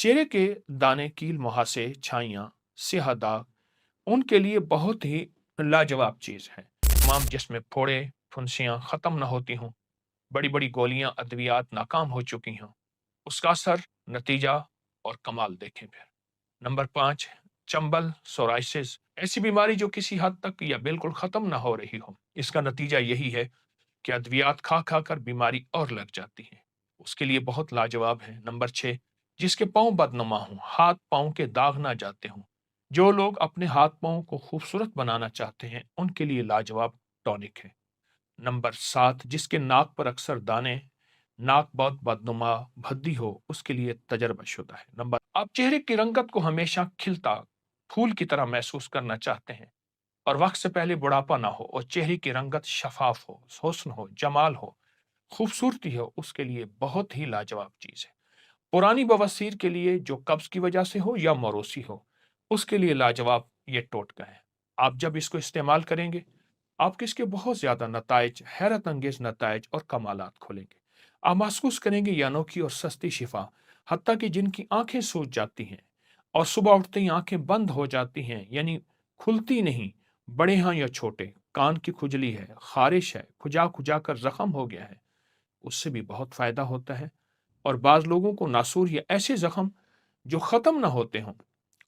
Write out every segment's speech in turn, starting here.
चेहरे के दाने, कील मुहासे, छाइयाँ, स्याह दाग उनके लिए बहुत ही लाजवाब चीज़ है। तमाम जिस्म में फोड़े, फुंसियाँ ख़त्म न होती हों, बड़ी-बड़ी गोलियाँ, अद्वियात नाकाम हो चुकी हों, उसका असर, नतीजा और कमाल देखें फिर। नंबर 5, चंबल, सोराइसिस ऐसी बीमारी जो किसी हद तक या बिल्कुल ख़त्म ना हो रही हो। इसका नतीजा यही है कि अद्वियात खा-खा कर बीमारी और लग जाती है। उसके लिए बहुत लाजवाब है। नंबर 6, जिसके पाँव बदनुमा हों, हाथ-पाँव के दाग ना जाते हों। जो लोग अपने हाथ-पाँव को खूबसूरत बनाना चाहते हैं, उनके लिए लाजवाब टॉनिक है। नंबर 7, जिसके नाक पर अक्सर दाने, नाक बहुत बदनुमा, भद्दी हो, उसके लिए तजर्बाशुदा है। नंबर आप चेहरे की रंगत को हमेशा खिलता, फूल की तरह महसूस करना चाहते हैं और वक्त से पहले बुढ़ापा ना हो और चेहरे की रंगत शफाफ हो, हुस्न हो, जमाल हो, खूबसूरती हो, उसके लिए बहुत ही लाजवाब चीज़ है। पुरानी बवासीर के लिए जो कब्ज की वजह से हो या मौरूसी हो, उसके लिए लाजवाब ये टोटका है। आप जब इसको इस्तेमाल करेंगे, आपके इसके बहुत ज़्यादा नताइज, हैरत अंगेज नताइज और कमालात खोलेंगे। आप महसूस करेंगे ये अनोखी और सस्ती शिफा, हत्ता कि जिनकी आंखें सूज जाती हैं और सुबह उठते ही आंखें बंद हो जाती हैं, यानी खुलती नहीं, बड़े हैं या छोटे, कान की खुजली है, खारिश है, खुजा खुजा कर जख्म हो गया है, उससे भी बहुत फायदा होता है। और बाज लोगों को नासूर या ऐसे जख्म जो खत्म ना होते हों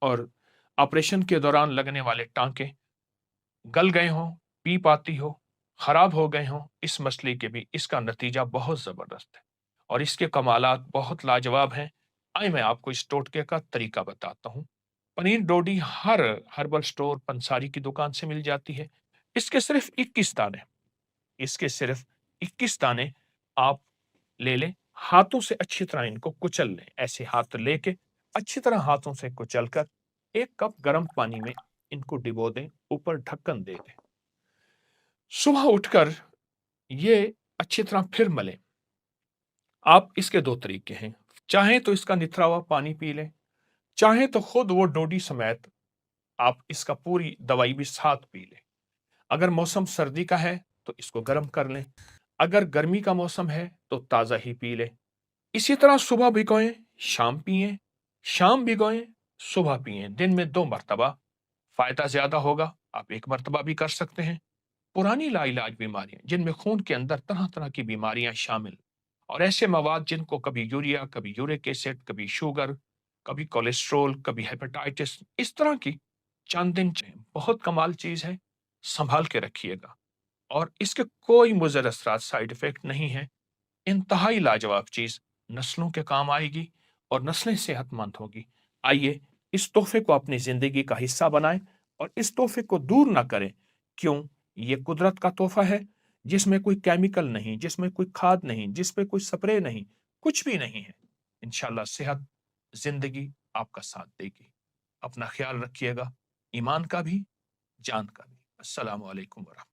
और ऑपरेशन के दौरान लगने वाले टांके गल गए हों, पीप आती हो, खराब हो गए हों, इस मसले के भी इसका नतीजा बहुत जबरदस्त है और इसके कमालात बहुत लाजवाब हैं। आइए मैं आपको इस टोटके का तरीका बताता हूँ। पनीर डोडी हर हर्बल स्टोर, पंसारी की दुकान से मिल जाती है। इसके सिर्फ 21 दाने, इसके सिर्फ 21 दाने आप ले लें। हाथों से अच्छी तरह इनको कुचल लें। ऐसे हाथ लेके अच्छी तरह हाथों से कुचल कर 1 कप गर्म पानी में इनको डिबो दें, ऊपर ढक्कन दे दें। सुबह उठकर ये अच्छी तरह फिर मलें। आप इसके 2 तरीके हैं। चाहें तो इसका निथरा हुआ पानी पी लें, चाहें तो खुद वो डोडी समेत आप इसका पूरी दवाई भी साथ पी लें। अगर मौसम सर्दी का है तो इसको गर्म कर लें, अगर गर्मी का मौसम है तो ताज़ा ही पी लें। इसी तरह सुबह भिगोएँ, शाम पिएँ, शाम भिगोएँ, सुबह पिएँ। दिन में 2 मर्तबा, फ़ायदा ज़्यादा होगा, आप 1 मर्तबा भी कर सकते हैं। पुरानी लाइलाज बीमारियाँ, जिनमें खून के अंदर तरह-तरह की बीमारियाँ शामिल और ऐसे मवाद जिनको कभी यूरिया, कभी यूरिक एसिड, कभी शुगर, कभी कोलेस्ट्रॉल, कभी हेपेटाइटिस, इस तरह की चंद दिन बहुत कमाल चीज़ है, सँभाल के रखिएगा और इसके कोई मुज़र असरात, साइड इफ़ेक्ट नहीं है। इंतहाई लाजवाब चीज़, नस्लों के काम आएगी और नस्लें सेहतमंद होगी। आइए, इस तोहफ़े को अपनी ज़िंदगी का हिस्सा बनाएँ और इस तोहफ़े को दूर ना करें। क्यों? ये कुदरत का तोहफ़ा है, जिसमें कोई केमिकल नहीं, जिसमें कोई खाद नहीं, जिस पे कोई स्प्रे नहीं, कुछ भी नहीं है। इंशाअल्लाह सेहत, ज़िंदगी आपका साथ देगी। अपना ख़्याल रखिएगा, ईमान का भी, जान का भी। अस्सलामु अलैकुम व